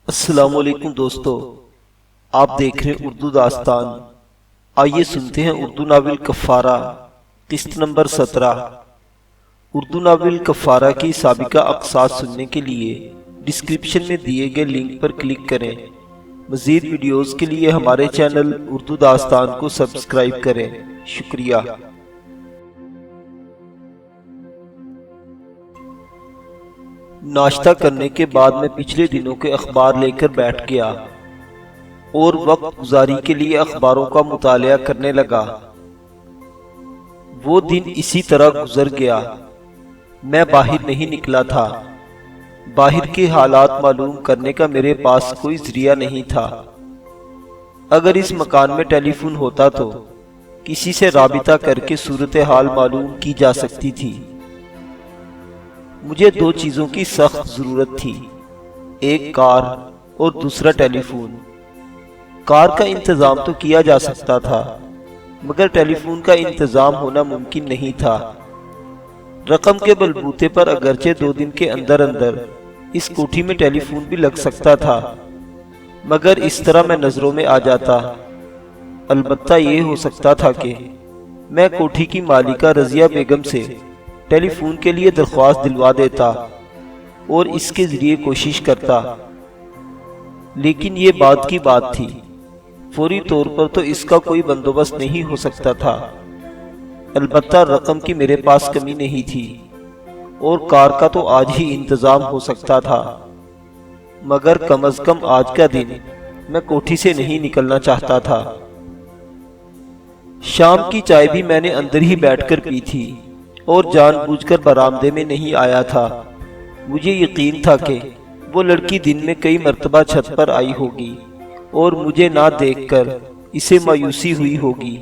السلام علیکم دوستو، آپ دیکھ رہے ہیں اردو داستان۔ آئیے سنتے ہیں اردو ناول کفارہ قسط نمبر 17۔ اردو ناول کفارہ کی سابقہ اقساط سننے کے لیے ڈسکرپشن میں دیے گئے لنک پر کلک کریں۔ مزید ویڈیوز کے لیے ہمارے چینل اردو داستان کو سبسکرائب کریں۔ شکریہ۔ ناشتہ کرنے کے بعد میں پچھلے دنوں کے اخبار لے کر بیٹھ گیا اور وقت گزاری کے لیے اخباروں کا مطالعہ کرنے لگا۔ وہ دن اسی طرح گزر گیا۔ میں باہر نہیں نکلا تھا۔ باہر کے حالات معلوم کرنے کا میرے پاس کوئی ذریعہ نہیں تھا۔ اگر اس مکان میں ٹیلی فون ہوتا تو کسی سے رابطہ کر کے صورتحال معلوم کی جا سکتی تھی۔ مجھے دو چیزوں کی سخت ضرورت تھی، ایک کار اور دوسرا ٹیلی فون۔ کار کا انتظام تو کیا جا سکتا تھا، مگر ٹیلی فون کا انتظام ہونا ممکن نہیں تھا۔ رقم کے بلبوتے پر اگرچہ 2 دن کے اندر اندر اس کوٹھی میں ٹیلی فون بھی لگ سکتا تھا، مگر اس طرح میں نظروں میں آ جاتا۔ البتہ یہ ہو سکتا تھا کہ میں کوٹھی کی مالکہ رضیہ بیگم سے ٹیلی فون کے لیے درخواست دلوا دیتا اور اس کے ذریعے کوشش کرتا، لیکن یہ بعد کی بات تھی۔ فوری طور پر تو اس کا کوئی بندوبست نہیں ہو سکتا تھا۔ البتہ رقم کی میرے پاس کمی نہیں تھی اور کار کا تو آج ہی انتظام ہو سکتا تھا، مگر کم از کم آج کا دن میں کوٹھی سے نہیں نکلنا چاہتا تھا۔ شام کی چائے بھی میں نے اندر ہی بیٹھ کر پی تھی اور جان بوجھ کر برآمدے میں نہیں آیا تھا۔ مجھے یقین تھا کہ وہ لڑکی دن میں کئی مرتبہ چھت پر آئی ہوگی اور مجھے نہ دیکھ کر اسے مایوسی ہوئی ہوگی۔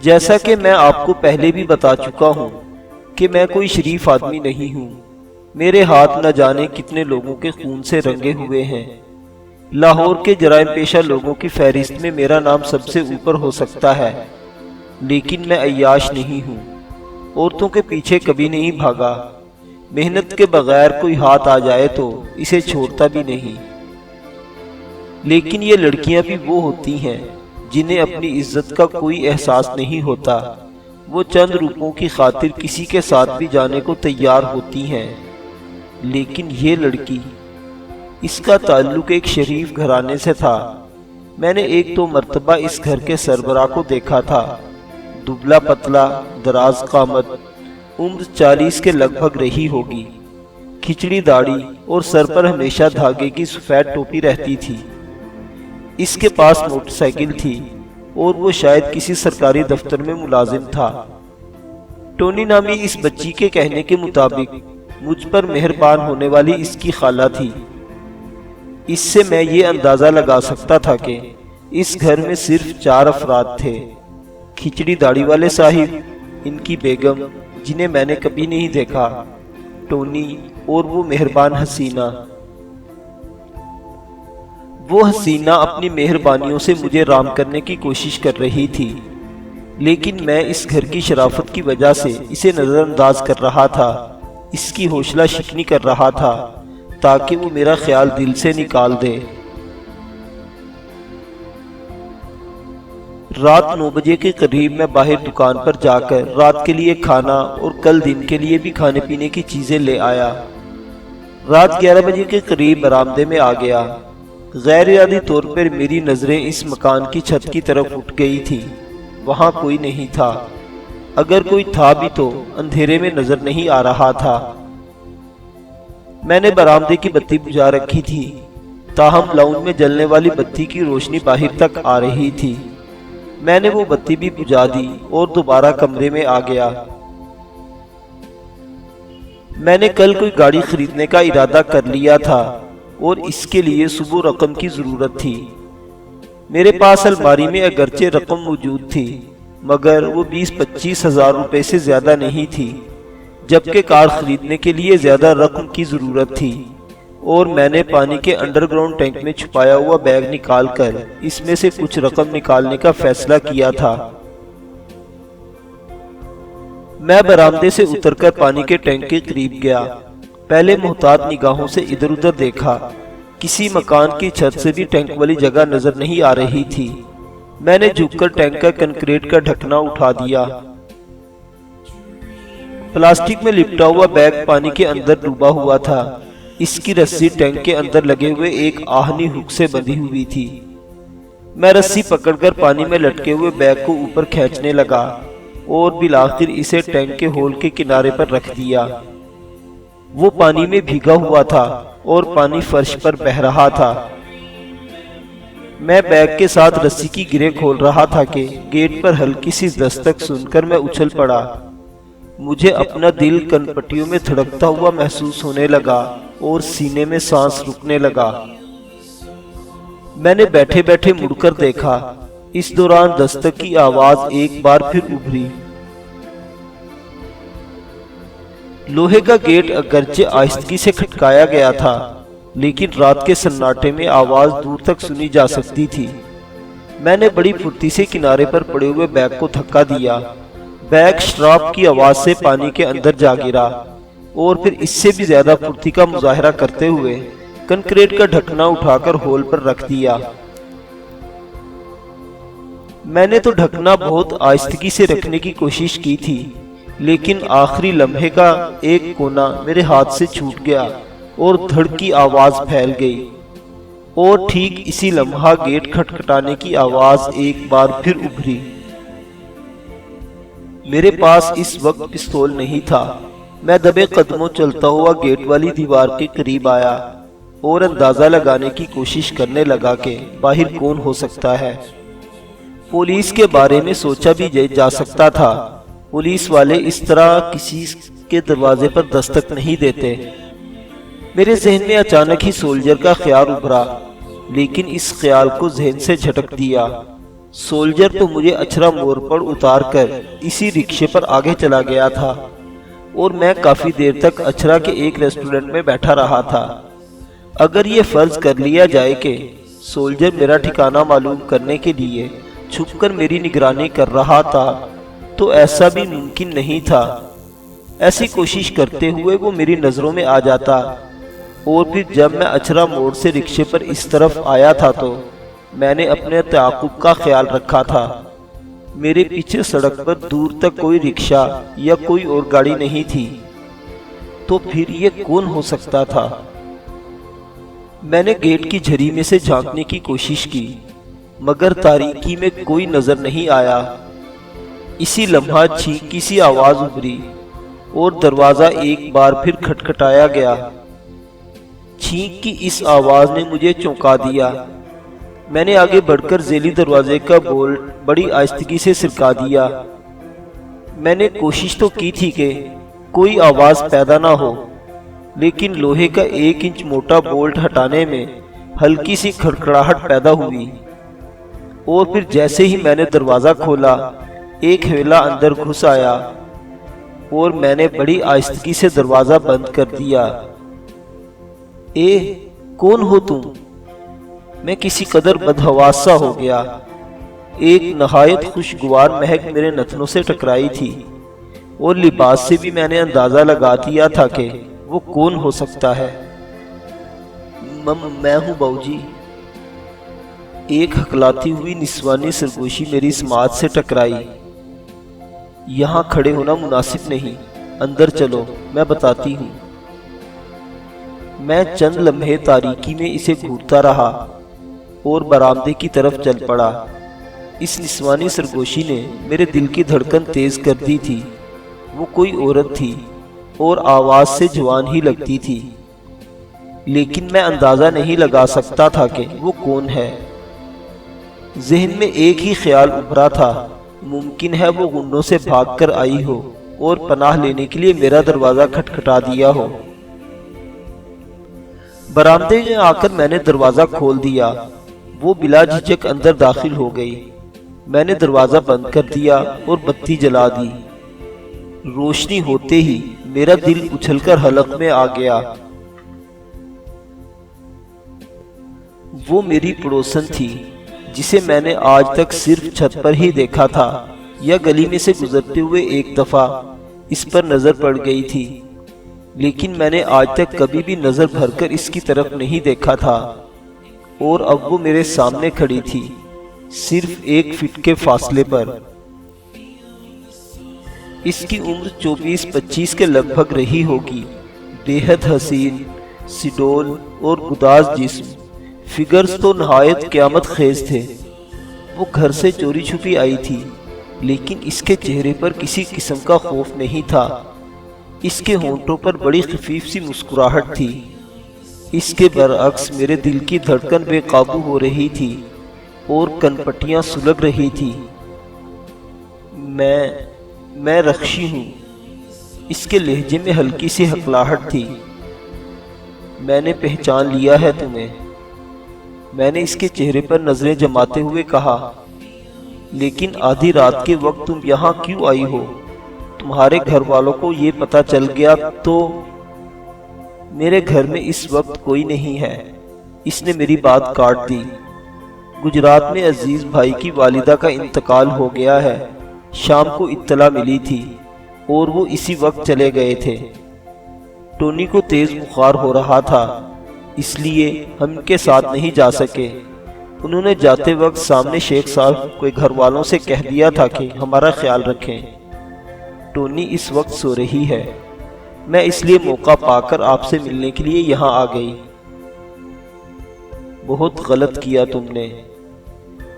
جیسا کہ میں آپ کو پہلے بھی بتا چکا ہوں کہ میں کوئی شریف آدمی نہیں ہوں۔ میرے ہاتھ نہ جانے کتنے لوگوں کے خون سے رنگے ہوئے ہیں۔ لاہور کے جرائم پیشہ لوگوں کی فہرست میں میرا نام سب سے اوپر ہو سکتا ہے، لیکن میں عیاش نہیں ہوں۔ عورتوں کے پیچھے کبھی نہیں بھاگا۔ محنت کے بغیر کوئی ہاتھ آ جائے تو اسے چھوڑتا بھی نہیں۔ لیکن یہ لڑکیاں بھی وہ ہوتی ہیں جنہیں اپنی عزت کا کوئی احساس نہیں ہوتا۔ وہ چند روپوں کی خاطر کسی کے ساتھ بھی جانے کو تیار ہوتی ہیں۔ لیکن یہ لڑکی، اس کا تعلق ایک شریف گھرانے سے تھا۔ میں نے ایک دو مرتبہ اس گھر کے سربراہ کو دیکھا تھا۔ دبلا پتلا، دراز قامت، عمر 40 کے لگ بھگ رہی ہوگی، کھچڑی داڑھی اور سر پر ہمیشہ دھاگے کی سفید ٹوپی رہتی تھی۔ اس کے پاس موٹر سائیکل تھی اور وہ شاید کسی سرکاری دفتر میں ملازم تھا۔ ٹونی نامی اس بچی کے کہنے کے مطابق مجھ پر مہربان ہونے والی اس کی خالہ تھی۔ اس سے میں یہ اندازہ لگا سکتا تھا کہ اس گھر میں صرف 4 افراد تھے: کھچڑی داڑھی والے صاحب، ان کی بیگم جنہیں میں نے کبھی نہیں دیکھا، ٹونی اور وہ مہربان حسینہ۔ وہ حسینہ اپنی مہربانیوں سے مجھے رام کرنے کی کوشش کر رہی تھی، لیکن میں اس گھر کی شرافت کی وجہ سے اسے نظر انداز کر رہا تھا، اس کی حوصلہ شکنی کر رہا تھا تاکہ وہ میرا خیال دل سے نکال دے۔ رات 9 بجے کے قریب میں باہر دکان پر جا کر رات کے لیے کھانا اور کل دن کے لیے بھی کھانے پینے کی چیزیں لے آیا۔ رات 11 بجے کے قریب برآمدے میں آ گیا۔ غیر ارادی طور پر میری نظریں اس مکان کی چھت کی طرف اٹھ گئی تھی۔ وہاں کوئی نہیں تھا، اگر کوئی تھا بھی تو اندھیرے میں نظر نہیں آ رہا تھا۔ میں نے برآمدے کی بتی بجھا رکھی تھی، تاہم لاؤنج میں جلنے والی بتی کی روشنی باہر تک آ رہی تھی۔ میں نے وہ بتی بھی بجھا دی اور دوبارہ کمرے میں آ گیا۔ میں نے کل کوئی گاڑی خریدنے کا ارادہ کر لیا تھا اور اس کے لیے صبح رقم کی ضرورت تھی۔ میرے پاس الماری میں اگرچہ رقم موجود تھی، مگر وہ 20-25 ہزار روپے سے زیادہ نہیں تھی، جبکہ کار خریدنے کے لیے زیادہ رقم کی ضرورت تھی۔ اور میں نے پانی کے انڈر گراؤنڈ ٹینک میں چھپایا ہوا بیگ نکال کر اس میں سے کچھ رقم نکالنے کا فیصلہ کیا تھا۔ میں برآمدے سے اتر کر پانی کے ٹینک کے قریب گیا۔ پہلے محتاط نگاہوں سے ادھر ادھر دیکھا، کسی مکان کی چھت سے بھی ٹینک والی جگہ نظر نہیں آ رہی تھی۔ میں نے جھک کر ٹینک کا کنکریٹ کا ڈھکنا اٹھا دیا۔ پلاسٹک میں لپٹا ہوا بیگ پانی کے اندر ڈوبا ہوا تھا۔ اس کی رسی ٹینک کے اندر لگے ہوئے ایک آہنی ہک سے بندھی ہوئی تھی۔ میں رسی پکڑ کر پانی میں لٹکے ہوئے بیگ کو اوپر کھینچنے لگا اور بالآخر اسے ٹینک کے ہول کے کنارے پر رکھ دیا۔ وہ پانی میں بھیگا ہوا تھا اور پانی فرش پر بہہ رہا تھا۔ میں بیگ کے ساتھ رسی کی گرے کھول رہا تھا کہ گیٹ پر ہلکی سی دستک سن کر میں اچھل پڑا۔ مجھے اپنا دل کن پٹیوں میں دھڑکتا ہوا محسوس ہونے لگا اور سینے میں سانس رکنے لگا۔ میں نے بیٹھے بیٹھے مڑ کر دیکھا۔ اس دوران دستک کی آواز ایک بار پھر ابھری۔ لوہے کا گیٹ اگرچہ آہستگی سے کھٹکایا گیا تھا، لیکن رات کے سناٹے میں آواز دور تک سنی جا سکتی تھی۔ میں نے بڑی پھرتی سے کنارے پر پڑے ہوئے بیگ کو دھکا دیا۔ بیگ شراپ کی آواز سے پانی کے اندر جا گرا اور پھر اس سے بھی زیادہ پھرتی کا مظاہرہ کرتے ہوئے کنکریٹ کا ڈھکنا اٹھا کر ہول پر رکھ دیا۔ میں نے تو ڈھکنا بہت آہستگی سے رکھنے کی کوشش کی تھی، لیکن آخری لمحے کا ایک کونا میرے ہاتھ سے چھوٹ گیا اور دھڑ کی آواز پھیل گئی، اور ٹھیک اسی لمحہ گیٹ کھٹکھٹانے کی آواز ایک بار پھر ابھری۔ میرے پاس اس وقت پستول نہیں تھا۔ میں دبے قدموں چلتا ہوا گیٹ والی دیوار کے قریب آیا اور اندازہ لگانے کی کوشش کرنے لگا کہ باہر کون ہو سکتا ہے۔ پولیس کے بارے میں سوچا بھی جا سکتا تھا۔ پولیس والے اس طرح کسی کے دروازے پر دستک نہیں دیتے۔ میرے ذہن میں اچانک ہی سولجر کا خیال ابھرا، لیکن اس خیال کو ذہن سے جھٹک دیا۔ سولجر تو مجھے اچھرا موڑ پر اتار کر اسی رکشے پر آگے چلا گیا تھا، اور میں کافی دیر تک اچھرا کے ایک ریسٹورنٹ میں بیٹھا رہا تھا۔ اگر یہ فرض کر لیا جائے کہ سولجر میرا ٹھکانہ معلوم کرنے کے لیے چھپ کر میری نگرانی کر رہا تھا، تو ایسا بھی ممکن نہیں تھا۔ ایسی کوشش کرتے ہوئے وہ میری نظروں میں آ جاتا، اور پھر جب میں اچھرا موڑ سے رکشے پر اس طرف آیا تھا تو میں نے اپنے تعاقب کا خیال رکھا تھا۔ میرے پیچھے سڑک پر دور تک کوئی رکشہ یا کوئی اور گاڑی نہیں تھی، تو پھر یہ کون ہو سکتا تھا؟ میں نے گیٹ کی جھری میں سے جھانکنے کی کوشش کی، مگر تاریکی میں کوئی نظر نہیں آیا۔ اسی لمحہ چھینک کی سی آواز ابھری اور دروازہ ایک بار پھر کھٹکھٹایا گیا۔ چھینک کی اس آواز نے مجھے چونکا دیا۔ میں نے آگے بڑھ کر ذیلی دروازے کا بولٹ بڑی آہستگی سے سرکا دیا۔ میں نے کوشش تو کی تھی کہ کوئی آواز پیدا نہ ہو، لیکن لوہے کا 1 انچ موٹا بولٹ ہٹانے میں ہلکی سی کھڑکھڑاہٹ پیدا ہوئی، اور پھر جیسے ہی میں نے دروازہ کھولا، ایک حویلہ اندر گھس آیا اور میں نے بڑی آہستگی سے دروازہ بند کر دیا۔ اے کون ہو تم؟ میں کسی قدر بدحواس سا ہو گیا۔ ایک نہایت خوشگوار مہک میرے نتنوں سے ٹکرائی تھی، اور لباس سے بھی میں نے اندازہ لگا دیا تھا کہ وہ کون ہو سکتا ہے۔ میں ہوں باؤجی۔ ایک ہکلاتی ہوئی نسوانی سرگوشی میری سماعت سے ٹکرائی۔ یہاں کھڑے ہونا مناسب نہیں، اندر چلو، میں بتاتی ہوں۔ میں چند لمحے تاریکی میں اسے گھورتا رہا اور برآمدے کی طرف چل پڑا۔ اس نسوانی سرگوشی نے میرے دل کی دھڑکن تیز کر دی تھی۔ وہ کوئی عورت تھی اور آواز سے جوان ہی لگتی تھی، لیکن میں اندازہ نہیں لگا سکتا تھا کہ وہ کون ہے۔ ذہن میں ایک ہی خیال ابھرا تھا، ممکن ہے وہ غنڈوں سے بھاگ کر آئی ہو اور پناہ لینے کے لیے میرا دروازہ کھٹکھٹا دیا ہو۔ برآمدے میں آ کر میں نے دروازہ کھول دیا۔ وہ بلا جھجک اندر داخل ہو گئی۔ میں نے دروازہ بند کر دیا اور بتی جلا دی۔ روشنی ہوتے ہی میرا دل اچھل کر حلق میں آ گیا۔ وہ میری پڑوسن تھی، جسے میں نے آج تک صرف چھت پر ہی دیکھا تھا یا گلی میں سے گزرتے ہوئے ایک دفعہ اس پر نظر پڑ گئی تھی، لیکن میں نے آج تک کبھی بھی نظر بھر کر اس کی طرف نہیں دیکھا تھا، اور اب وہ میرے سامنے کھڑی تھی، صرف 1 فٹ کے فاصلے پر۔ اس کی عمر 24-25 کے لگ بھگ رہی ہوگی، بے حد حسین، سڈول اور گداز جسم، فگرز تو نہایت قیامت خیز تھے۔ وہ گھر سے چوری چھپی آئی تھی، لیکن اس کے چہرے پر کسی قسم کا خوف نہیں تھا۔ اس کے ہونٹوں پر بڑی خفیف سی مسکراہٹ تھی۔ اس کے برعکس میرے دل کی دھڑکن بے قابو ہو رہی تھی اور کن پٹیاں سلگ رہی تھی۔ میں رخشی ہوں۔ اس کے لہجے میں ہلکی سی ہکلاہٹ تھی۔ میں نے پہچان لیا ہے تمہیں، میں نے اس کے چہرے پر نظریں جماتے ہوئے کہا، لیکن آدھی رات کے وقت تم یہاں کیوں آئی ہو؟ تمہارے گھر والوں کو یہ پتہ چل گیا تو؟ میرے گھر میں اس وقت کوئی نہیں ہے، اس نے میری بات کاٹ دی۔ گجرات میں عزیز بھائی کی والدہ کا انتقال ہو گیا ہے، شام کو اطلاع ملی تھی اور وہ اسی وقت چلے گئے تھے۔ ٹونی کو تیز بخار ہو رہا تھا، اس لیے ہم ان کے ساتھ نہیں جا سکے۔ انہوں نے جاتے وقت سامنے شیخ صاحب کو گھر والوں سے کہہ دیا تھا کہ ہمارا خیال رکھیں۔ ٹونی اس وقت سو رہی ہے، میں اس لیے موقع پا کر آپ سے ملنے کے لیے یہاں آ گئی۔ بہت غلط کیا تم نے،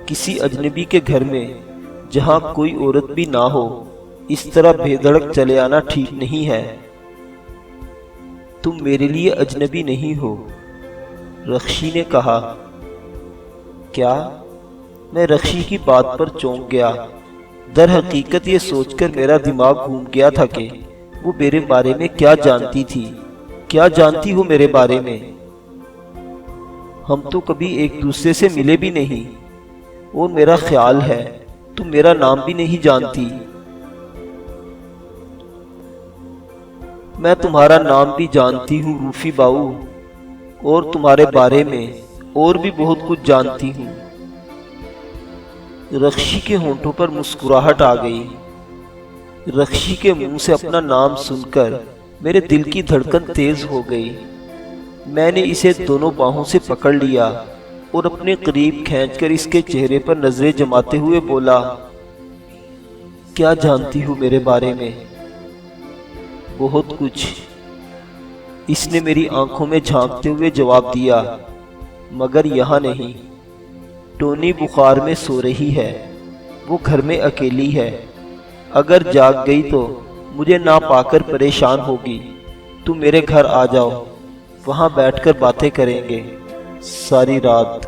کسی اجنبی کے گھر میں جہاں کوئی عورت بھی نہ ہو اس طرح بے دھڑک چلے آنا ٹھیک نہیں ہے۔ تم میرے لیے اجنبی نہیں ہو، رخشی نے کہا۔ کیا؟ میں رخشی کی بات پر چونک گیا۔ در حقیقت یہ سوچ کر میرا دماغ گھوم گیا تھا کہ وہ میرے بارے میں کیا جانتی تھی، کیا جانتی ہو میرے بارے میں؟ ہم تو کبھی ایک دوسرے سے ملے بھی نہیں، اور میرا خیال ہے تم میرا نام بھی نہیں جانتی۔ میں تمہارا نام بھی جانتی ہوں روفی باؤ، اور تمہارے بارے میں اور بھی بہت کچھ جانتی ہوں۔ رخشی کے ہونٹوں پر مسکراہٹ آ گئی۔ رخشی کے منہ سے اپنا نام سن کر میرے دل کی دھڑکن تیز ہو گئی۔ میں نے اسے دونوں باہوں سے پکڑ لیا اور اپنے قریب کھینچ کر اس کے چہرے پر نظریں جماتے ہوئے بولا، کیا جانتی ہو میرے بارے میں؟ بہت کچھ، اس نے میری آنکھوں میں جھانکتے ہوئے جواب دیا، مگر یہاں نہیں۔ ٹونی بخار میں سو رہی ہے، وہ گھر میں اکیلی ہے، اگر جاگ گئی تو مجھے نہ پا کر پریشان ہوگی۔ تم میرے گھر آ جاؤ، وہاں بیٹھ کر باتیں کریں گے ساری رات۔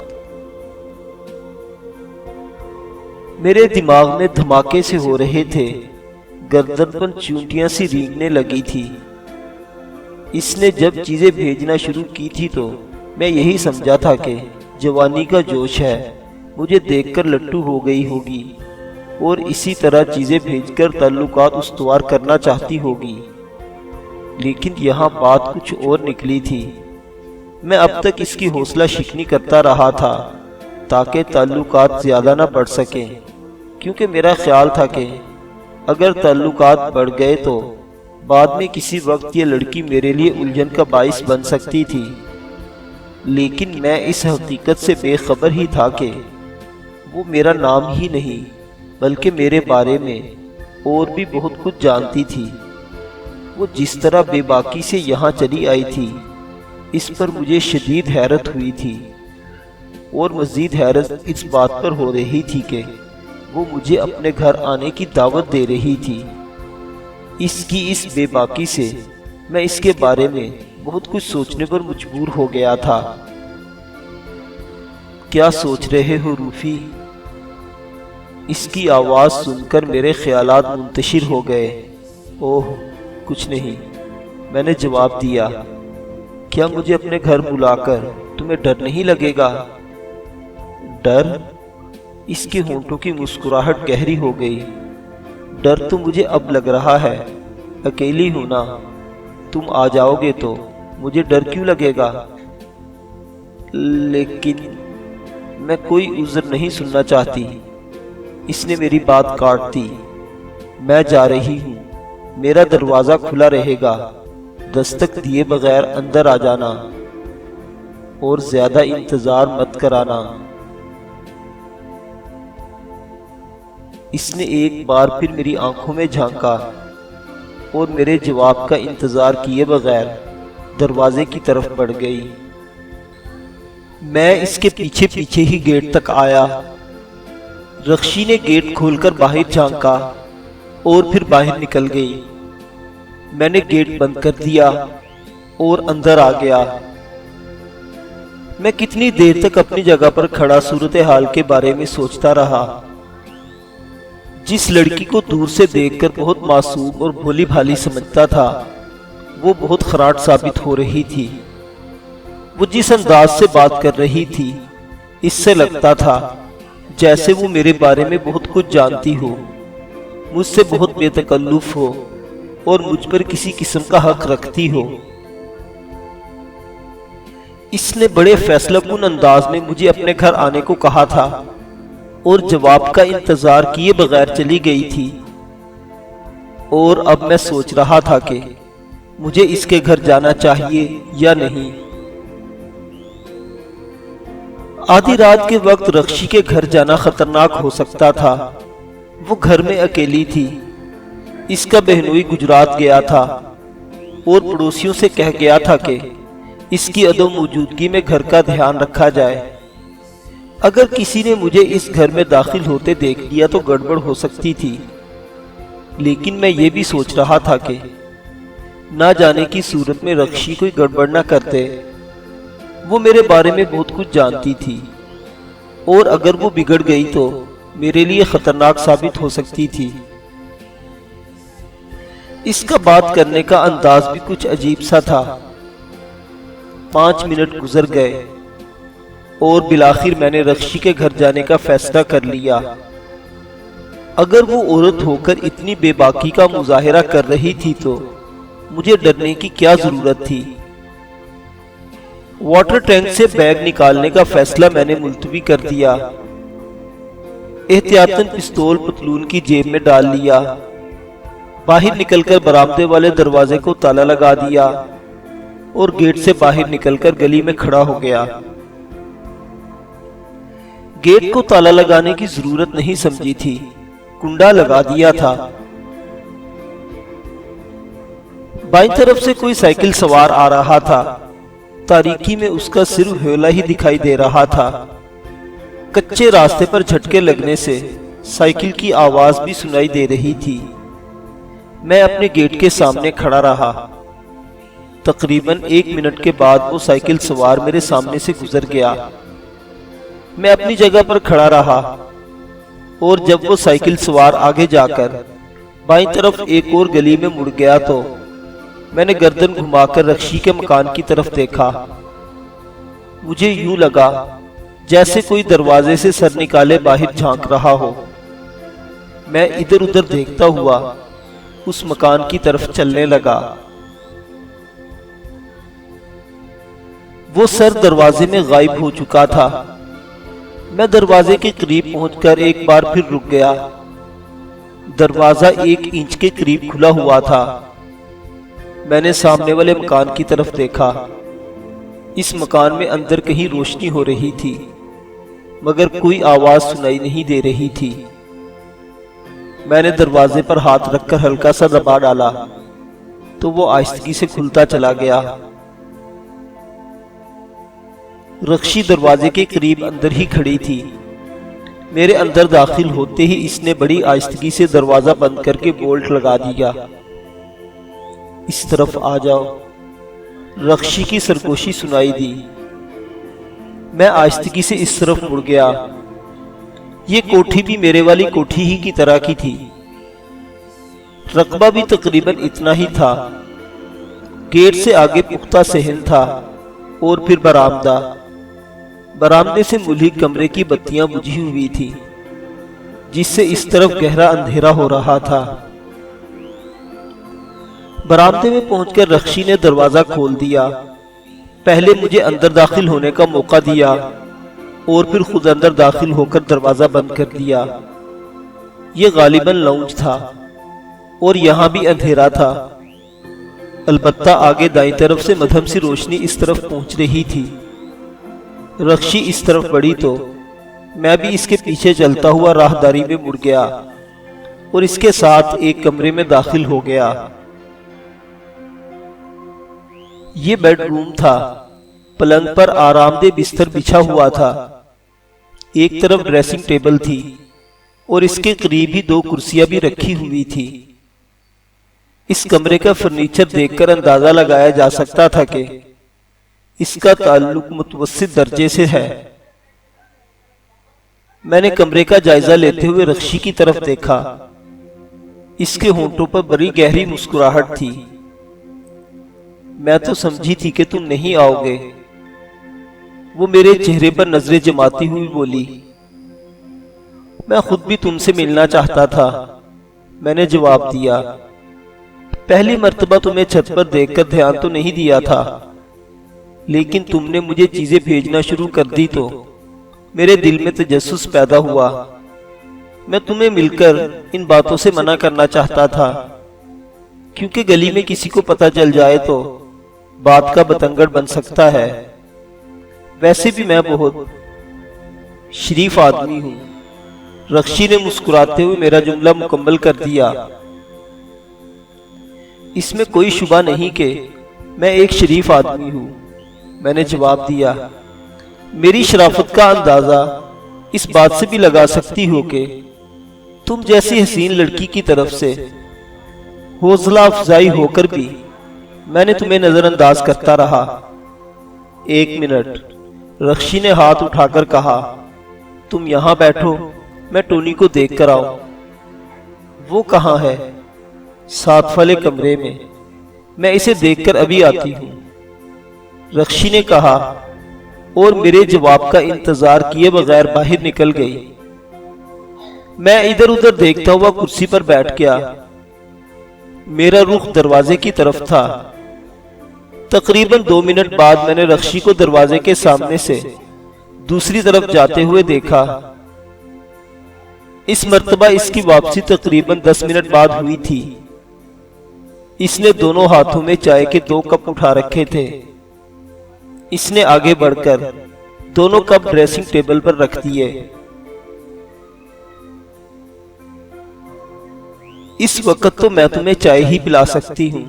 میرے دماغ میں دھماکے سے ہو رہے تھے، گردن پر چونٹیاں سی رینگنے لگی تھی۔ اس نے جب چیزیں بھیجنا شروع کی تھی تو میں یہی سمجھا تھا کہ جوانی کا جوش ہے، مجھے دیکھ کر لٹو ہو گئی ہوگی اور اسی طرح چیزیں بھیج کر تعلقات استوار کرنا چاہتی ہوگی، لیکن یہاں بات کچھ اور نکلی تھی۔ میں اب تک اس کی حوصلہ شکنی کرتا رہا تھا تاکہ تعلقات زیادہ نہ بڑھ سکیں، کیونکہ میرا خیال تھا کہ اگر تعلقات بڑھ گئے تو بعد میں کسی وقت یہ لڑکی میرے لیے الجھن کا باعث بن سکتی تھی۔ لیکن میں اس حقیقت سے بے خبر ہی تھا کہ وہ میرا نام ہی نہیں بلکہ میرے بارے میں اور بھی بہت کچھ جانتی تھی۔ وہ جس طرح بے باکی سے یہاں چلی آئی تھی، اس پر مجھے شدید حیرت ہوئی تھی، اور مزید حیرت اس بات پر ہو رہی تھی کہ وہ مجھے اپنے گھر آنے کی دعوت دے رہی تھی۔ اس کی اس بے باکی سے میں اس کے بارے میں بہت کچھ سوچنے پر مجبور ہو گیا تھا۔ کیا سوچ رہے ہو روفی؟ اس کی آواز سن کر میرے خیالات منتشر ہو گئے۔ اوہ کچھ نہیں، میں نے جواب دیا۔ کیا مجھے اپنے گھر بلا کر تمہیں ڈر نہیں لگے گا؟ ڈر؟ اس کے ہونٹوں کی مسکراہٹ گہری ہو گئی۔ ڈر تو مجھے اب لگ رہا ہے، اکیلی ہوں نا، تم آ جاؤ گے تو مجھے ڈر کیوں لگے گا؟ لیکن میں کوئی عذر نہیں سننا چاہتی، اس نے میری بات کاٹ دی۔ میں جا رہی ہوں، میرا دروازہ کھلا رہے گا، دستک دیے بغیر اندر آ جانا اور زیادہ انتظار مت کرانا۔ اس نے ایک بار پھر میری آنکھوں میں جھانکا اور میرے جواب کا انتظار کیے بغیر دروازے کی طرف بڑھ گئی۔ میں اس کے پیچھے پیچھے ہی گیٹ تک آیا۔ رخشی نے گیٹ کھول کر باہر جھانکا اور پھر باہر نکل گئی۔ میں نے گیٹ بند کر دیا اور اندر آ گیا۔ میں کتنی دیر تک اپنی جگہ پر کھڑا صورتحال کے بارے میں سوچتا رہا۔ جس لڑکی کو دور سے دیکھ کر بہت معصوم اور بھولی بھالی سمجھتا تھا، وہ بہت خراٹ ثابت ہو رہی تھی۔ وہ جس انداز سے بات کر رہی تھی، اس سے لگتا تھا جیسے وہ میرے بارے میں بہت کچھ جانتی ہو، مجھ سے بہت بے تکلف ہو اور مجھ پر کسی قسم کا حق رکھتی ہو۔ اس نے بڑے فیصلہ کن انداز میں مجھے اپنے گھر آنے کو کہا تھا اور جواب کا انتظار کیے بغیر چلی گئی تھی، اور اب میں سوچ رہا تھا کہ مجھے اس کے گھر جانا چاہیے یا نہیں۔ آدھی رات کے وقت رخشی کے گھر جانا خطرناک ہو سکتا تھا۔ وہ گھر میں اکیلی تھی۔ اس کا بہنوئی گجرات گیا تھا اور پڑوسیوں سے کہہ گیا تھا کہ اس کی عدم موجودگی میں گھر کا دھیان رکھا جائے۔ اگر کسی نے مجھے اس گھر میں داخل ہوتے دیکھ لیا تو گڑبڑ ہو سکتی تھی، لیکن میں یہ بھی سوچ رہا تھا کہ نہ جانے کی صورت میں رخشی کوئی گڑبڑ نہ کرتے۔ وہ میرے بارے میں بہت کچھ جانتی تھی، اور اگر وہ بگڑ گئی تو میرے لیے خطرناک ثابت ہو سکتی تھی۔ اس کا بات کرنے کا انداز بھی کچھ عجیب سا تھا۔ 5 منٹ گزر گئے اور بالآخر میں نے رخشی کے گھر جانے کا فیصلہ کر لیا۔ اگر وہ عورت ہو کر اتنی بے باکی کا مظاہرہ کر رہی تھی تو مجھے ڈرنے کی کیا ضرورت تھی؟ واٹر ٹینک سے بیگ نکالنے کا فیصلہ میں نے ملتوی کر دیا۔ احتیاطاً پستول پتلون کی جیب میں ڈال لیا۔ باہر نکل کر برآمدے والے دروازے کو تالا لگا دیا اور گیٹ سے باہر نکل کر گلی میں کھڑا ہو گیا۔ گیٹ کو تالا لگانے کی ضرورت نہیں سمجھی تھی، کنڈا لگا دیا تھا۔ بائیں طرف سے کوئی سائیکل سوار آ رہا تھا۔ تاریکی میں اس کا صرف ہیولا ہی دکھائی دے رہا تھا۔ کچے راستے پر جھٹکے لگنے سے سائیکل کی آواز بھی سنائی دے رہی تھی۔ میں اپنے گیٹ کے سامنے کھڑا رہا۔ تقریباً 1 منٹ کے بعد وہ سائیکل سوار میرے سامنے سے گزر گیا۔ میں اپنی جگہ پر کھڑا رہا، اور جب وہ سائیکل سوار آگے جا کر بائیں طرف ایک اور گلی میں مڑ گیا تو میں نے گردن گھما کر رخشی کے مکان کی طرف دیکھا۔ مجھے یوں لگا جیسے کوئی دروازے سے سر نکالے باہر جھانک رہا ہو۔ میں ادھر ادھر دیکھتا ہوا اس مکان کی طرف چلنے لگا۔ وہ سر دروازے میں غائب ہو چکا تھا۔ میں دروازے کے قریب پہنچ کر ایک بار پھر رک گیا۔ دروازہ 1 انچ کے قریب کھلا ہوا تھا۔ میں نے سامنے والے مکان کی طرف دیکھا۔ اس مکان میں اندر کہیں روشنی ہو رہی تھی، مگر کوئی آواز سنائی نہیں دے رہی تھی۔ میں نے دروازے پر ہاتھ رکھ کر ہلکا سا دبا ڈالا تو وہ آہستگی سے کھلتا چلا گیا۔ رخشی دروازے کے قریب اندر ہی کھڑی تھی۔ میرے اندر داخل ہوتے ہی اس نے بڑی آہستگی سے دروازہ بند کر کے بولٹ لگا دیا۔ اس طرف آ جاؤ، رخشی کی سرگوشی سنائی دی۔ میں آہستگی سے اس طرف مڑ گیا۔ یہ کوٹھی بھی میرے والی کوٹھی ہی کی طرح کی تھی۔ رقبہ بھی تقریباً اتنا ہی تھا۔ گیٹ سے آگے پختہ صحن تھا اور پھر برآمدہ۔ برآمدے سے ملحق کمرے کی بتیاں بجھی ہوئی تھی، جس سے اس طرف گہرا اندھیرا ہو رہا تھا۔ برآمدے میں پہنچ کر رخشی نے دروازہ کھول دیا۔ پہلے مجھے اندر داخل ہونے کا موقع دیا اور پھر خود اندر داخل ہو کر دروازہ بند کر دیا۔ یہ غالباً لاؤنج تھا۔ اور یہاں بھی اندھیرا تھا، البتہ آگے دائیں طرف سے مدھم سی روشنی اس طرف پہنچ رہی تھی۔ رخشی اس طرف بڑھی تو میں بھی اس کے پیچھے چلتا ہوا راہداری میں مڑ گیا اور اس کے ساتھ ایک کمرے میں داخل ہو گیا۔ یہ بیڈ روم تھا۔ پلنگ پر آرام دہ بستر بچھا ہوا تھا، ایک طرف ڈریسنگ ٹیبل تھی اور اس کے قریب ہی 2 کرسیاں بھی رکھی ہوئی تھی۔ اس کمرے کا فرنیچر دیکھ کر اندازہ لگایا جا سکتا تھا کہ اس کا تعلق متوسط درجے سے ہے۔ میں نے کمرے کا جائزہ لیتے ہوئے رخشی کی طرف دیکھا۔ اس کے ہونٹوں پر بڑی گہری مسکراہٹ تھی۔ میں تو سمجھی تھی کہ تم نہیں آؤ گے، وہ میرے چہرے پر نظریں جماتی ہوئی بولی۔ میں خود بھی تم سے ملنا چاہتا تھا، میں نے جواب دیا۔ پہلی مرتبہ تمہیں چھت پر دیکھ کر دھیان تو نہیں دیا تھا، لیکن تم نے مجھے چیزیں بھیجنا شروع کر دی تو میرے دل میں تجسس پیدا ہوا۔ میں تمہیں مل کر ان باتوں سے منع کرنا چاہتا تھا، کیونکہ گلی میں کسی کو پتہ چل جائے تو بات کا بتنگڑ بن سکتا ہے۔ ویسے بھی میں بہت شریف آدمی ہوں۔ رخشی نے مسکراتے ہوئے میرا جملہ مکمل کر دیا۔ اس میں کوئی شبہ نہیں کہ میں ایک شریف آدمی ہوں، میں نے جواب دیا۔ میری شرافت کا اندازہ اس بات سے بھی لگا سکتی ہو کہ تم جیسی حسین لڑکی کی طرف سے حوصلہ افزائی ہو کر بھی میں نے تمہیں نظر انداز کرتا رہا۔ 1 منٹ، رخشی نے ہاتھ اٹھا کر کہا۔ تم یہاں بیٹھو، میں ٹونی کو دیکھ کر آؤں۔ وہ کہاں ہے؟ ساتھ والے کمرے میں، میں اسے دیکھ کر ابھی آتی ہوں، رخشی نے کہا اور میرے جواب کا انتظار کیے بغیر باہر نکل گئی۔ میں ادھر ادھر دیکھتا ہوا کرسی پر بیٹھ گیا۔ میرا رخ دروازے کی طرف تھا۔ تقریباً 2 منٹ بعد میں نے رخشی کو دروازے کے سامنے سے دوسری طرف جاتے ہوئے دیکھا۔ اس مرتبہ اس کی واپسی تقریباً 10 منٹ بعد ہوئی تھی۔ اس نے دونوں ہاتھوں میں چائے کے 2 کپ اٹھا رکھے تھے۔ اس نے آگے بڑھ کر دونوں کپ ڈریسنگ ٹیبل پر رکھ دیے۔ اس وقت تو میں تمہیں چائے ہی پلا سکتی ہوں،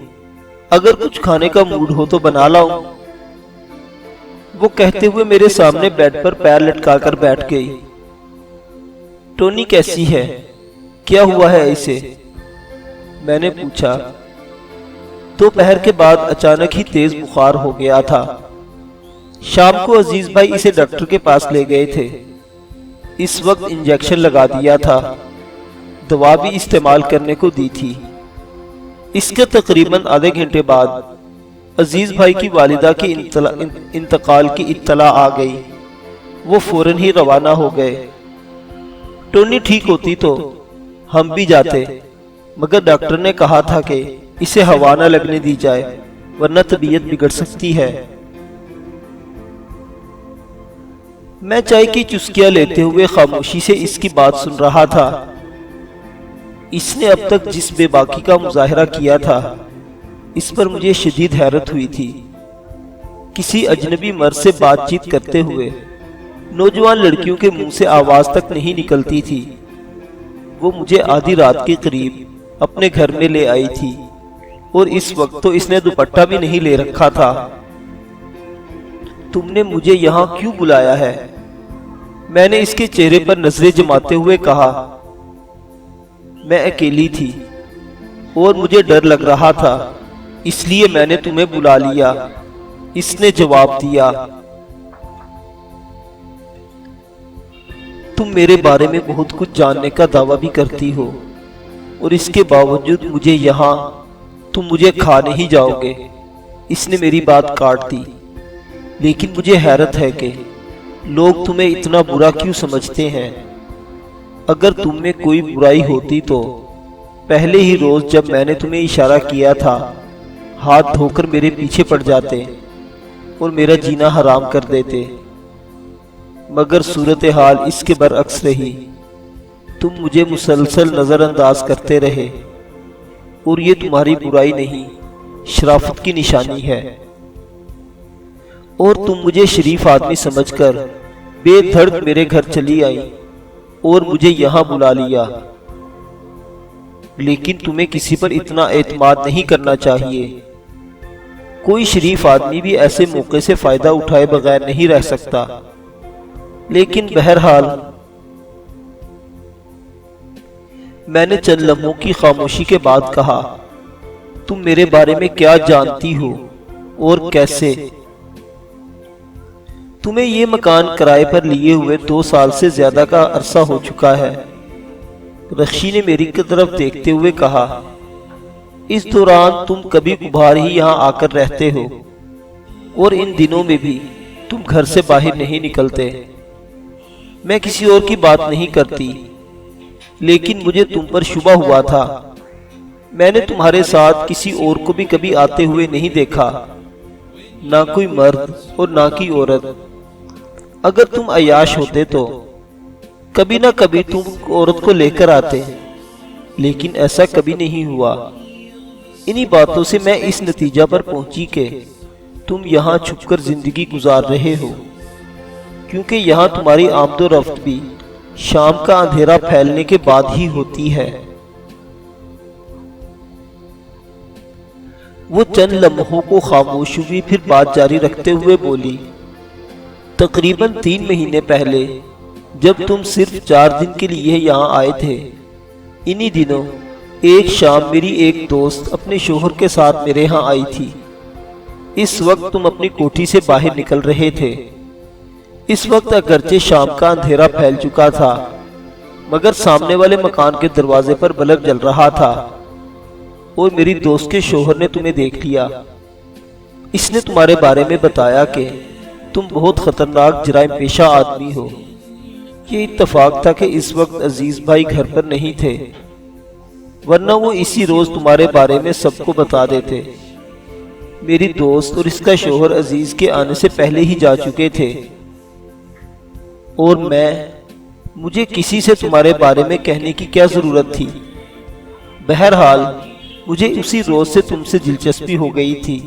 اگر کچھ کھانے کا موڈ ہو تو بنا لاؤں، وہ کہتے ہوئے میرے سامنے بیڈ پر پیر لٹکا کر بیٹھ گئی۔ ٹونی کیسی ہے؟ کیا ہوا ہے اسے؟ میں نے پوچھا۔ دوپہر کے بعد اچانک ہی تیز بخار ہو گیا تھا۔ شام کو عزیز بھائی اسے ڈاکٹر کے پاس لے گئے تھے۔ اس وقت انجیکشن لگا دیا تھا، دوا بھی استعمال کرنے کو دی تھی۔ اس کے تقریباً آدھے گھنٹے بعد عزیز بھائی کی والدہ کے انتقال کی اطلاع آ گئی۔ وہ فوراً ہی روانہ ہو گئے۔ ٹونی ٹھیک ہوتی تو ہم بھی جاتے، مگر ڈاکٹر نے کہا تھا کہ اسے ہوا نہ لگنے دی جائے ورنہ طبیعت بگڑ سکتی ہے۔ میں چائے کی چسکیاں لیتے ہوئے خاموشی سے اس کی بات سن رہا تھا۔ اس نے اب تک جس بے باکی کا مظاہرہ کیا تھا، اس پر مجھے شدید حیرت ہوئی تھی۔ کسی اجنبی مرد سے بات چیت کرتے ہوئے نوجوان لڑکیوں کے منہ سے آواز تک نہیں نکلتی تھی۔ وہ مجھے آدھی رات کے قریب اپنے گھر میں لے آئی تھی اور اس وقت تو اس نے دوپٹہ بھی نہیں لے رکھا تھا۔ تم نے مجھے یہاں کیوں بلایا ہے؟ میں نے اس کے چہرے پر نظریں جماتے ہوئے کہا۔ میں اکیلی تھی اور مجھے ڈر لگ رہا تھا، اس لیے میں نے تمہیں بلا لیا، اس نے جواب دیا۔ تم میرے بارے میں بہت کچھ جاننے کا دعویٰ بھی کرتی ہو اور اس کے باوجود مجھے یہاں تم مجھے کھا نہیں جاؤ گے، اس نے میری بات کاٹ دی۔ لیکن مجھے حیرت ہے کہ لوگ تمہیں اتنا برا کیوں سمجھتے ہیں؟ اگر تم میں کوئی برائی ہوتی تو پہلے ہی روز جب میں نے تمہیں اشارہ کیا تھا ہاتھ دھو کر میرے پیچھے پڑ جاتے اور میرا جینا حرام کر دیتے، مگر صورتحال اس کے برعکس رہی۔ تم مجھے مسلسل نظر انداز کرتے رہے، اور یہ تمہاری برائی نہیں، شرافت کی نشانی ہے۔ اور تم مجھے شریف آدمی سمجھ کر بے دھڑک میرے گھر چلی آئی اور مجھے یہاں بلا لیا، لیکن تمہیں کسی پر اتنا اعتماد نہیں کرنا چاہیے۔ کوئی شریف آدمی بھی ایسے موقع سے فائدہ اٹھائے بغیر نہیں رہ سکتا۔ لیکن بہرحال میں نے چند لمحوں کی خاموشی کے بعد کہا، تم میرے بارے میں کیا جانتی ہو اور کیسے؟ تمہیں یہ مکان کرائے پر لیے ہوئے 2 سال سے زیادہ کا عرصہ ہو چکا ہے۔ رخشی نے میری طرف دیکھتے ہوئے کہا، اس دوران تم کبھی کبھار ہی یہاں آ کر رہتے ہو، اور ان دنوں میں بھی تم گھر سے باہر نہیں نکلتے۔ میں کسی اور کی بات نہیں کرتی، لیکن مجھے تم پر شبہ ہوا تھا۔ میں نے تمہارے ساتھ کسی اور کو بھی کبھی آتے ہوئے نہیں دیکھا، نہ کوئی مرد اور نہ کوئی عورت۔ اگر تم عیاش ہوتے تو کبھی نہ کبھی تم عورت کو لے کر آتے، لیکن ایسا کبھی نہیں ہوا۔ انہی باتوں سے میں اس نتیجہ پر پہنچی کہ تم یہاں چھپ کر زندگی گزار رہے ہو، کیونکہ یہاں تمہاری آمد و رفت بھی شام کا اندھیرا پھیلنے کے بعد ہی ہوتی ہے۔ وہ چند لمحوں کو خاموش ہوئی، پھر بات جاری رکھتے ہوئے بولی، تقریباً 3 مہینے پہلے جب تم صرف 4 دن کے لیے یہاں آئے تھے، انہی دنوں ایک شام میری ایک دوست اپنے شوہر کے ساتھ میرے ہاں آئی تھی۔ اس وقت تم اپنی کوٹھی سے باہر نکل رہے تھے۔ اس وقت اگرچہ شام کا اندھیرا پھیل چکا تھا، مگر سامنے والے مکان کے دروازے پر بلب جل رہا تھا، اور میری دوست کے شوہر نے تمہیں دیکھ لیا۔ اس نے تمہارے بارے میں بتایا کہ تم بہت خطرناک جرائم پیشہ آدمی ہو۔ یہ اتفاق تھا کہ اس وقت عزیز بھائی گھر پر نہیں تھے، ورنہ وہ اسی روز تمہارے بارے میں سب کو بتا دیتے۔ میری دوست اور اس کا شوہر عزیز کے آنے سے پہلے ہی جا چکے تھے، اور مجھے کسی سے تمہارے بارے میں کہنے کی کیا ضرورت تھی؟ بہرحال مجھے اسی روز سے تم سے دلچسپی ہو گئی تھی۔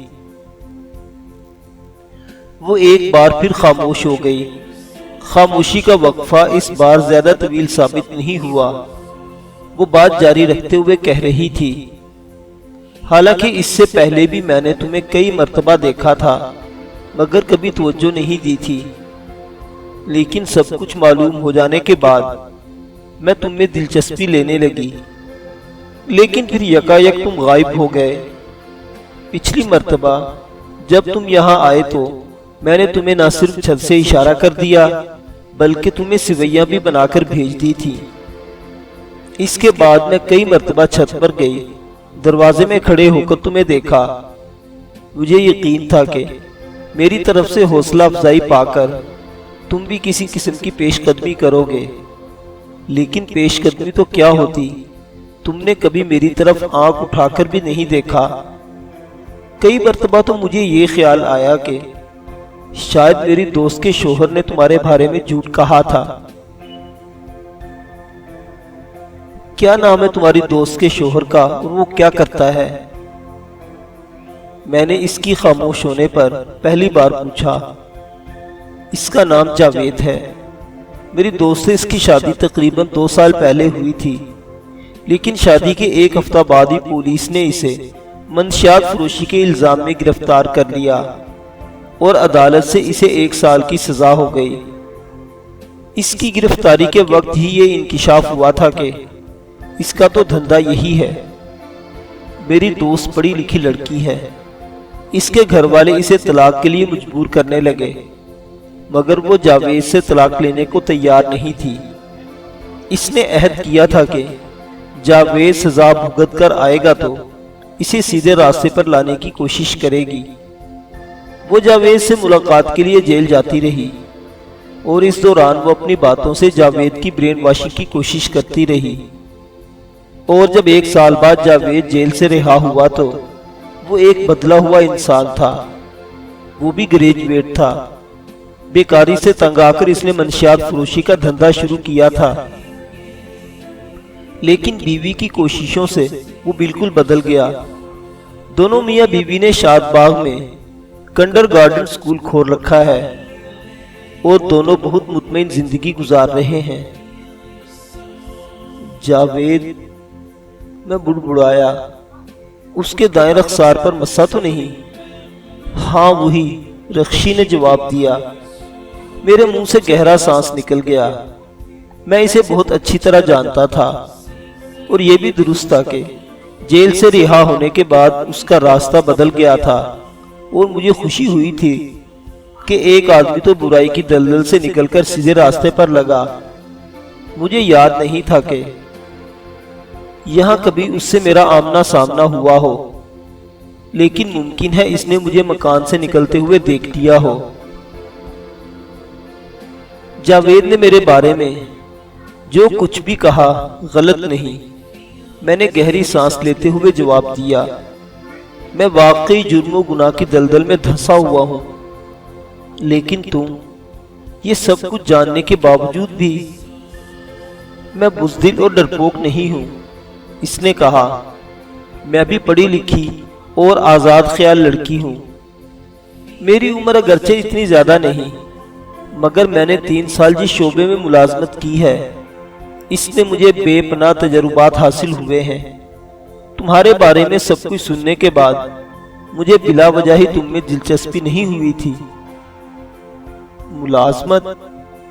وہ ایک بار پھر خاموش ہو گئی۔ خاموشی کا وقفہ اس بار زیادہ طویل ثابت نہیں ہوا۔ وہ بات جاری رکھتے ہوئے کہہ رہی تھی، حالانکہ اس سے پہلے بھی میں نے تمہیں کئی مرتبہ دیکھا تھا، مگر کبھی توجہ نہیں دی تھی۔ لیکن سب کچھ معلوم ہو جانے کے بعد میں تم میں دلچسپی لینے لگی، لیکن پھر یکایک تم غائب ہو گئے۔ پچھلی مرتبہ جب تم یہاں آئے تو میں نے تمہیں نہ صرف چھت سے اشارہ کر دیا، بلکہ تمہیں سویاں بھی بنا کر بھیج دی تھی۔ اس کے بعد میں کئی مرتبہ چھت پر گئی، دروازے میں کھڑے ہو کر تمہیں دیکھا۔ مجھے یقین تھا کہ میری طرف سے حوصلہ افزائی پا کر تم بھی کسی قسم کی پیش قدمی کرو گے، لیکن پیش قدمی تو کیا ہوتی، تم نے کبھی میری طرف آنکھ اٹھا کر بھی نہیں دیکھا۔ کئی مرتبہ تو مجھے یہ خیال آیا کہ شاید میری دوست کے شوہر نے تمہارے بارے میں جھوٹ کہا تھا۔ کیا نام ہے تمہاری دوست کے شوہر کا، اور وہ کیا کرتا ہے؟ میں نے اس کی خاموش ہونے پر پہلی بار پوچھا۔ اس کا نام جاوید ہے۔ میری دوست سے اس کی شادی تقریباً 2 سال پہلے ہوئی تھی، لیکن شادی کے 1 ہفتہ بعد ہی پولیس نے اسے منشیات فروشی کے الزام میں گرفتار کر لیا، اور عدالت سے اسے 1 سال کی سزا ہو گئی۔ اس کی گرفتاری کے وقت ہی یہ انکشاف ہوا تھا کہ اس کا تو دھندا یہی ہے۔ میری دوست پڑھی لکھی لڑکی ہے۔ اس کے گھر والے اسے طلاق کے لیے مجبور کرنے لگے، مگر وہ جاوید سے طلاق لینے کو تیار نہیں تھی۔ اس نے عہد کیا تھا کہ جاوید سزا بھگت کر آئے گا تو اسے سیدھے راستے پر لانے کی کوشش کرے گی۔ وہ جاوید سے ملاقات کے لیے جیل جاتی رہی، اور اس دوران وہ اپنی باتوں سے جاوید کی برین واشی کی کوشش کرتی رہی۔ اور جب 1 سال بعد جاوید جیل سے رہا ہوا تو وہ ایک بدلا ہوا انسان تھا۔ وہ بھی گریجویٹ تھا۔ بیکاری سے تنگ آ کر اس نے منشیات فروشی کا دھندا شروع کیا تھا۔ لیکن بیوی کی کوششوں سے وہ بالکل بدل گیا۔ دونوں میاں بیوی نے شاد باغ میں کنڈر گارڈن سکول کھول رکھا ہے اور دونوں بہت مطمئن زندگی گزار رہے ہیں۔ جاوید، میں بڑبڑایا، اس کے دائیں رخسار پر مسا تو نہیں؟ ہاں وہی، رخشی نے جواب دیا۔ میرے منہ سے گہرا سانس نکل گیا۔ میں اسے بہت اچھی طرح جانتا تھا اور یہ بھی درست تھا کہ جیل سے رہا ہونے کے بعد اس کا راستہ بدل گیا تھا، اور مجھے خوشی ہوئی تھی کہ ایک آدمی تو برائی کی دلدل سے نکل کر سیدھے راستے پر لگا۔ مجھے یاد نہیں تھا کہ یہاں کبھی اس سے میرا آمنا سامنا ہوا ہو، لیکن ممکن ہے اس نے مجھے مکان سے نکلتے ہوئے دیکھ لیا ہو۔ جاوید نے میرے بارے میں جو کچھ بھی کہا غلط نہیں، میں نے گہری سانس لیتے ہوئے جواب دیا۔ میں واقعی جرم و گناہ کی دلدل میں دھنسا ہوا ہوں، لیکن تم یہ سب کچھ جاننے کے باوجود بھی میں بزدل اور ڈرپوک نہیں ہوں، اس نے کہا۔ میں بھی پڑھی لکھی اور آزاد خیال لڑکی ہوں۔ میری عمر اگرچہ اتنی زیادہ نہیں، مگر میں نے 3 سال جس شعبے میں ملازمت کی ہے اس نے مجھے بے پناہ تجربات حاصل ہوئے ہیں۔ تمہارے بارے میں سب کچھ سننے کے بعد مجھے بلا وجہ ہی تم میں دلچسپی نہیں ہوئی تھی۔ ملازمت؟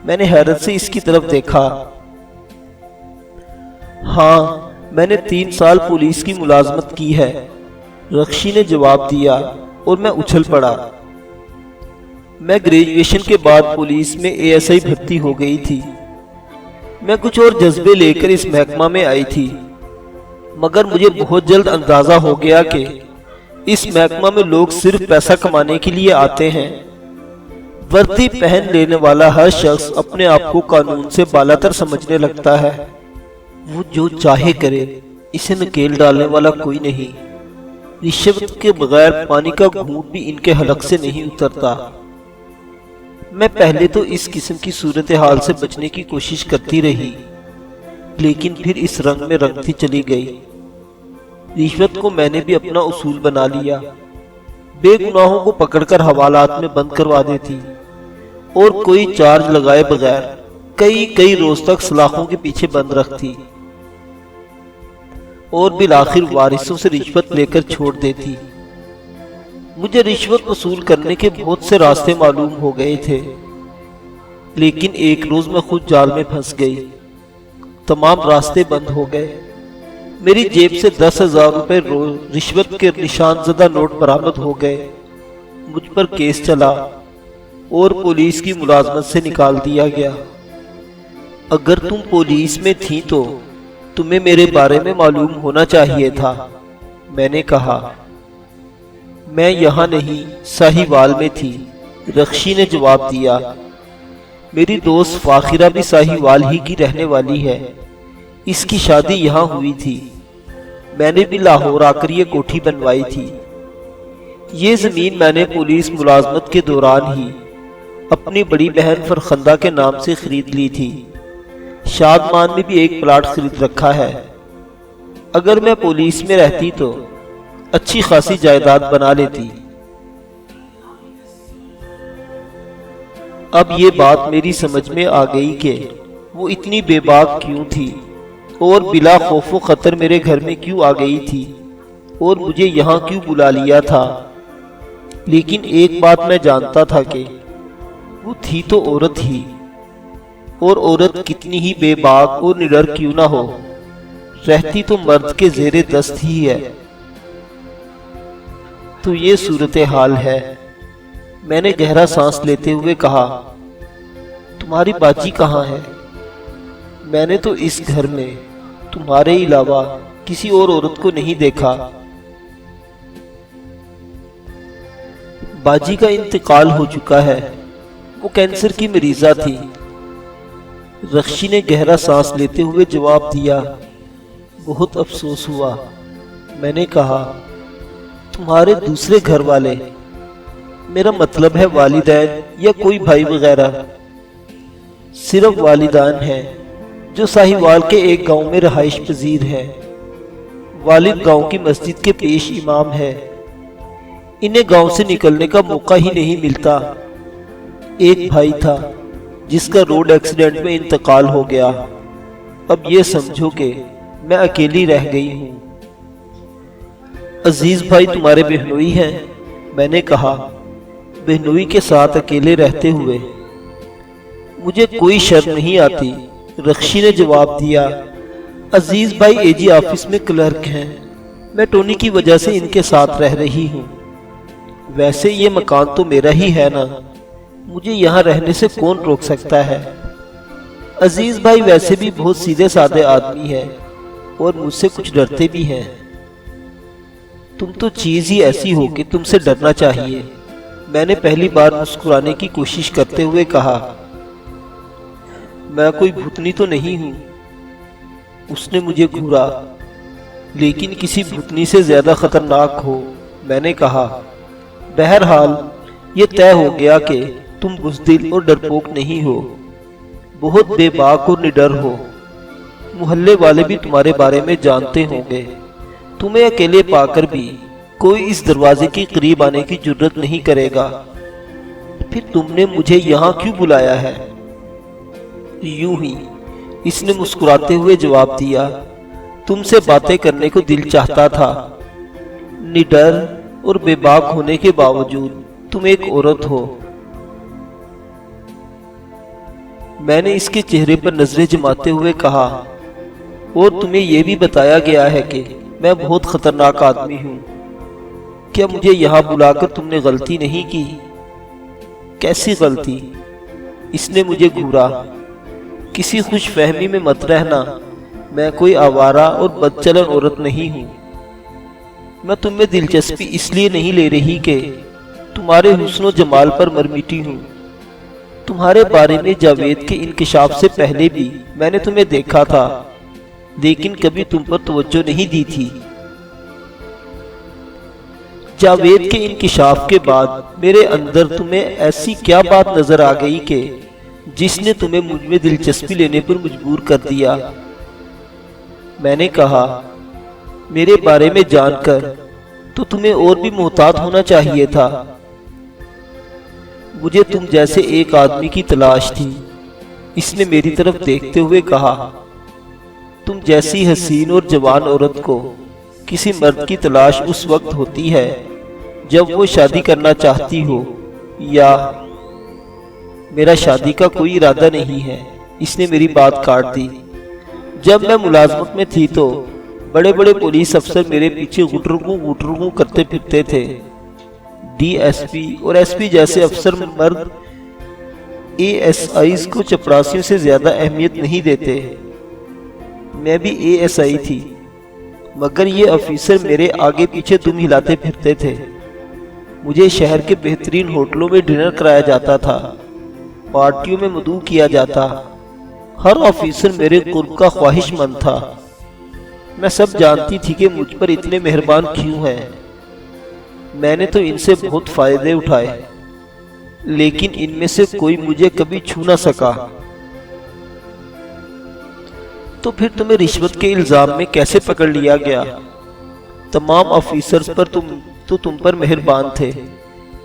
میں نے حیرت سے اس کی طرف دیکھا۔ ہاں، میں نے 3 سال پولیس کی ملازمت کی ہے، رخشی نے جواب دیا، اور میں اچھل پڑا۔ میں گریجویشن کے بعد پولیس میں ASI بھرتی ہو گئی تھی۔ میں کچھ اور جذبے لے کر اس محکمہ میں آئی تھی، مگر مجھے بہت جلد اندازہ ہو گیا کہ اس محکمہ میں لوگ صرف پیسہ کمانے کے لیے آتے ہیں۔ وردی پہن لینے والا ہر شخص اپنے آپ کو قانون سے بالاتر سمجھنے لگتا ہے۔ وہ جو چاہے کرے، اسے نکیل ڈالنے والا کوئی نہیں۔ رشوت کے بغیر پانی کا گھونٹ بھی ان کے حلق سے نہیں اترتا۔ میں پہلے تو اس قسم کی صورتحال سے بچنے کی کوشش کرتی رہی، لیکن پھر اس رنگ میں رنگتی چلی گئی۔ رشوت کو میں نے بھی اپنا اصول بنا لیا، بے گناہوں کو پکڑ کر حوالات میں بند کروا دیتی اور کوئی چارج لگائے بغیر کئی روز تک سلاخوں کے پیچھے بند رکھتی اور بالآخر وارثوں سے رشوت لے کر چھوڑ دیتی۔ مجھے رشوت وصول کرنے کے بہت سے راستے معلوم ہو گئے تھے، لیکن ایک روز میں خود جال میں پھنس گئی۔ تمام راستے بند ہو گئے۔ میری جیب سے 10,000 روپے رشوت کے نشان زدہ نوٹ برآمد ہو گئے۔ مجھ پر کیس چلا اور پولیس کی ملازمت سے نکال دیا گیا۔ اگر تم پولیس میں تھی تو تمہیں میرے بارے میں معلوم ہونا چاہیے تھا، میں نے کہا۔ میں یہاں نہیں، ساہیوال میں تھی، رخشی نے جواب دیا۔ میری دوست فاخرہ بھی ساہیوال ہی کی رہنے والی ہے، اس کی شادی یہاں ہوئی تھی۔ میں نے بھی لاہور آ کر یہ کوٹھی بنوائی تھی۔ یہ زمین میں نے پولیس ملازمت کے دوران ہی اپنی بڑی بہن فرخندہ کے نام سے خرید لی تھی۔ شادمان میں بھی ایک پلاٹ خرید رکھا ہے۔ اگر میں پولیس میں رہتی تو اچھی خاصی جائیداد بنا لیتی۔ اب یہ بات میری سمجھ میں آ گئی کہ وہ اتنی بے باک کیوں تھی اور بلا خوف و خطر میرے گھر میں کیوں آ گئی تھی اور مجھے یہاں کیوں بلا لیا تھا۔ لیکن ایک بات میں جانتا تھا کہ وہ تھی تو عورت ہی، اور عورت کتنی ہی بے باک اور نڈر کیوں نہ ہو، رہتی تو مرد کے زیر دست ہی ہے۔ تو یہ صورتحال ہے، میں نے گہرا سانس لیتے ہوئے کہا۔ تمہاری باجی کہاں ہے؟ میں نے تو اس گھر میں تمہارے علاوہ کسی اور عورت کو نہیں دیکھا۔ باجی کا انتقال ہو چکا ہے، وہ کینسر کی مریضہ تھی، رخشی نے گہرا سانس لیتے ہوئے جواب دیا۔ بہت افسوس ہوا، میں نے کہا۔ تمہارے دوسرے گھر والے، میرا مطلب ہے والدین یا کوئی بھائی وغیرہ؟ صرف والدین ہیں جو ساہیوال کے ایک گاؤں میں رہائش پذیر ہے۔ والد گاؤں کی مسجد کے پیش امام ہے۔ انہیں گاؤں سے نکلنے کا موقع ہی نہیں ملتا۔ ایک بھائی تھا جس کا روڈ ایکسیڈنٹ میں انتقال ہو گیا۔ اب یہ سمجھو کہ میں اکیلی رہ گئی ہوں۔ عزیز بھائی تمہارے بہنوئی ہیں؟ میں نے کہا۔ بہنوئی کے ساتھ اکیلے رہتے ہوئے مجھے کوئی شرم نہیں آتی، رخشی نے جواب دیا۔ عزیز بھائی اے جی آفس میں کلرک ہیں۔ میں ٹونی کی وجہ سے ان کے ساتھ رہ رہی ہوں۔ ویسے یہ مکان تو میرا ہی ہے نا، مجھے یہاں رہنے سے کون روک سکتا ہے؟ عزیز بھائی ویسے بھی بہت سیدھے سادے آدمی ہیں اور مجھ سے کچھ ڈرتے بھی ہیں۔ تم تو چیز ہی ایسی ہو کہ تم سے ڈرنا چاہیے، میں نے پہلی بار مسکرانے کی کوشش کرتے ہوئے کہا۔ میں کوئی بھوتنی تو نہیں ہوں، اس نے مجھے گھورا۔ لیکن کسی بھوتنی سے زیادہ خطرناک ہو، میں نے کہا۔ بہرحال یہ طے ہو گیا کہ تم بزدل اور ڈرپوک نہیں ہو، بہت بے باک اور نڈر ہو۔ محلے والے بھی تمہارے بارے میں جانتے ہوں گے۔ تمہیں اکیلے پا کر بھی کوئی اس دروازے کے قریب آنے کی جرت نہیں کرے گا۔ پھر تم نے مجھے یہاں کیوں بلایا ہے؟ یوں ہی، اس نے مسکراتے ہوئے جواب دیا۔ تم سے باتیں کرنے کو دل چاہتا تھا۔ نڈر اور بے باک ہونے کے باوجود تم ایک عورت ہو۔ میں نے اس کے چہرے پر نظریں جماتے ہوئے کہا، اور تمہیں یہ بھی بتایا گیا ہے کہ میں بہت خطرناک آدمی ہوں۔ کیا مجھے یہاں بلا کر تم نے غلطی نہیں کی؟ کیسی غلطی؟ اس نے مجھے گھورا۔ کسی خوش فہمی میں مت رہنا، میں کوئی آوارہ اور بدچلن عورت نہیں ہوں۔ میں تم میں دلچسپی اس لیے نہیں لے رہی کہ تمہارے حسن و جمال پر مرمیٹی ہوں۔ تمہارے بارے میں جاوید کے انکشاف سے پہلے بھی میں نے تمہیں دیکھا تھا، لیکن کبھی تم پر توجہ نہیں دی تھی۔ جاوید کے انکشاف کے بعد میرے اندر تمہیں ایسی کیا بات نظر آ گئی کہ جس نے تمہیں مجھ میں دلچسپی لینے پر مجبور کر دیا؟ میں نے کہا، میرے بارے میں جان کر تو تمہیں اور بھی محتاط ہونا چاہیے تھا۔ مجھے تم جیسے ایک آدمی کی تلاش تھی، اس نے میری طرف دیکھتے ہوئے کہا۔ تم جیسی حسین اور جوان عورت کو کسی مرد کی تلاش اس وقت ہوتی ہے جب وہ شادی کرنا چاہتی ہو، یا میرا شادی کا کوئی ارادہ نہیں ہے، اس نے میری بات کاٹ دی۔ جب میں ملازمت میں تھی تو بڑے بڑے پولیس افسر میرے پیچھے غٹرگوں کرتے پھرتے تھے۔ ڈی ایس پی اور ایس پی جیسے افسر مرد اے ایس آئیز کو چپڑاسیوں سے زیادہ اہمیت نہیں دیتے۔ میں بھی اے ایس آئی تھی، مگر یہ افیسر میرے آگے پیچھے دم ہلاتے پھرتے تھے۔ مجھے شہر کے بہترین ہوٹلوں میں ڈنر کرایا جاتا تھا، پارٹیوں میں مدعو کیا جاتا۔ ہر آفیسر میرے قرب کا خواہش مند تھا۔ میں سب جانتی تھی کہ مجھ پر اتنے مہربان کیوں ہیں۔ میں نے تو ان سے بہت فائدے اٹھائے، لیکن ان میں سے کوئی مجھے کبھی چھو نہ سکا۔ تو پھر تمہیں رشوت کے الزام میں کیسے پکڑ لیا گیا؟ تمام آفیسرز پر تم پر مہربان تھے،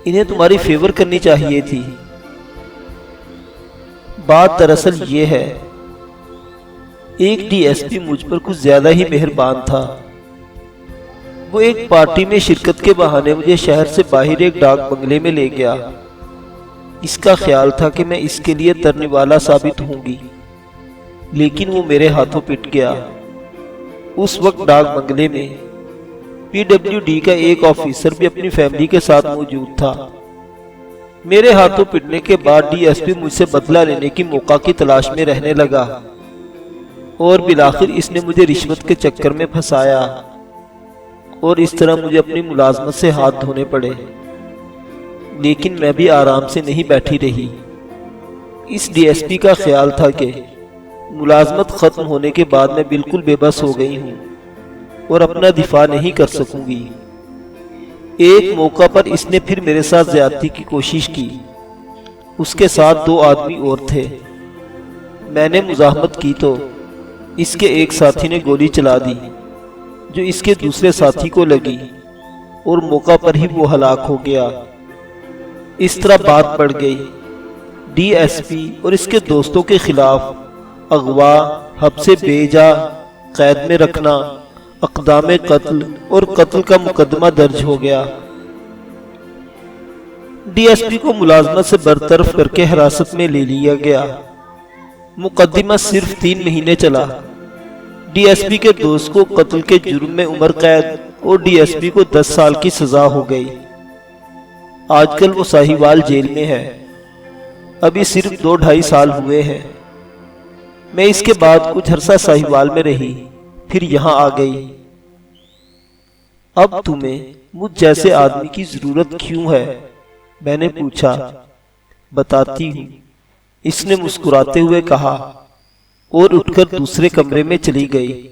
انہیں تمہاری فیور کرنی چاہیے تھی۔ بات دراصل یہ ہے، ایک ڈی ایس پی مجھ پر کچھ زیادہ ہی مہربان تھا۔ وہ ایک پارٹی میں شرکت کے بہانے مجھے شہر سے باہر ایک ڈاک بنگلے میں لے گیا۔ اس کا خیال تھا کہ میں اس کے لیے ترنے والا ثابت ہوں گی، لیکن وہ میرے ہاتھوں پٹ گیا۔ اس وقت ڈاک بنگلے میں پی ڈبلیو ڈی کا ایک آفیسر بھی اپنی فیملی کے ساتھ موجود تھا۔ میرے ہاتھوں پٹنے کے بعد ڈی ایس پی مجھ سے بدلہ لینے کی موقع کی تلاش میں رہنے لگا، اور بالآخر اس نے مجھے رشوت کے چکر میں پھنسایا، اور اس طرح مجھے اپنی ملازمت سے ہاتھ دھونے پڑے۔ لیکن میں بھی آرام سے نہیں بیٹھی رہی۔ اس ڈی ایس پی کا خیال تھا کہ ملازمت ختم ہونے کے بعد میں بالکل بے بس ہو گئی ہوں اور اپنا دفاع نہیں کر سکوں گی۔ ایک موقع پر اس نے پھر میرے ساتھ زیادتی کی کوشش کی۔ اس کے ساتھ 2 آدمی اور تھے۔ میں نے مزاحمت کی تو اس کے ایک ساتھی نے گولی چلا دی جو اس کے دوسرے ساتھی کو لگی اور موقع پر ہی وہ ہلاک ہو گیا۔ اس طرح بات بڑھ گئی۔ ڈی ایس پی اور اس کے دوستوں کے خلاف اغوا، حبس بے جا، قید میں رکھنا، اقدام قتل اور قتل کا مقدمہ درج ہو گیا۔ ڈی ایس پی کو ملازمت سے برطرف کر کے حراست میں لے لیا گیا۔ مقدمہ صرف 3 مہینے چلا۔ ڈی ایس پی کے دوست کو قتل کے جرم میں عمر قید اور ڈی ایس پی کو 10 سال کی سزا ہو گئی۔ آج کل وہ ساہیوال جیل میں ہے۔ ابھی صرف 2-2.5 سال ہوئے ہیں۔ میں اس کے بعد کچھ عرصہ ساہیوال میں رہی، پھر یہاں آ گئی۔ اب تمہیں مجھ جیسے آدمی کی ضرورت کیوں ہے؟ میں نے پوچھا۔ بتاتی ہوں، اس نے مسکراتے ہوئے کہا اور اٹھ کر دوسرے کمرے میں چلی گئی۔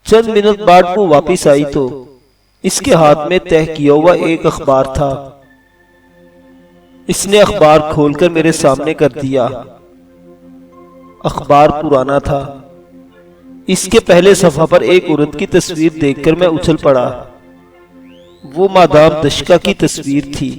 چند منٹ بعد وہ واپس آئی تو اس کے ہاتھ میں تہہ کیا ہوا ایک اخبار تھا۔ اس نے اخبار کھول کر میرے سامنے کر دیا۔ اخبار پرانا تھا۔ اس کے پہلے صفحہ پر ایک عورت کی تصویر دیکھ کر میں اچھل پڑا۔ وہ مادام دشکا کی تصویر تھی۔